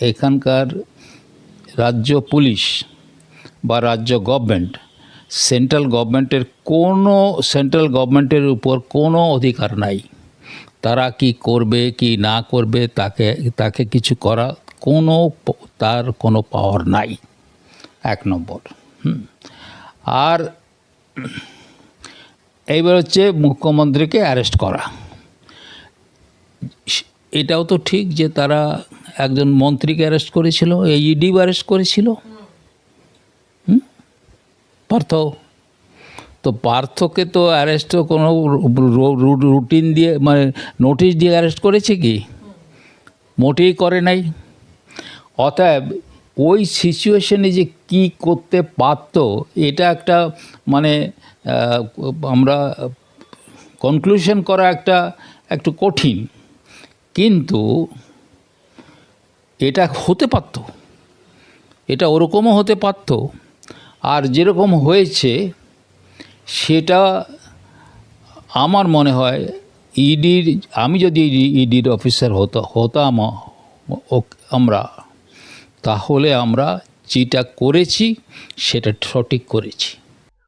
এখানকার রাজ্য পুলিশ বা রাজ্য গভর্নমেন্ট সেন্ট্রাল গভর্নমেন্টের উপর কোনো অধিকার নাই। তারা কি করবে কি না করবে তাকে কিছু করা তার কোনো পাওয়ার নাই, 1 নম্বর। আর এইবার হচ্ছে মুখ্যমন্ত্রীকে অ্যারেস্ট করা। এটাও তো ঠিক যে তারা একজন মন্ত্রীকে অ্যারেস্ট করেছিল, ইডি অ্যারেস্ট করেছিল পার্থকে তো অ্যারেস্ট কোনো রুটিন দিয়ে মানে নোটিশ দিয়ে অ্যারেস্ট করেছে কি? মোটেই করে নাই। অতএব ওই সিচুয়েশনে যে কি করতে পারত এটা একটা মানে আমরা কনক্লুশন করা একটু কঠিন, কিন্তু এটা হতে পারত, এটা ওরকমও হতে পারত। আর যেরকম হয়েছে সেটা আমার মনে হয় আমি যদি ইডির অফিসার হতাম আমরা, তাহলে আমরা যেটা করেছি সেটা সঠিক করেছি।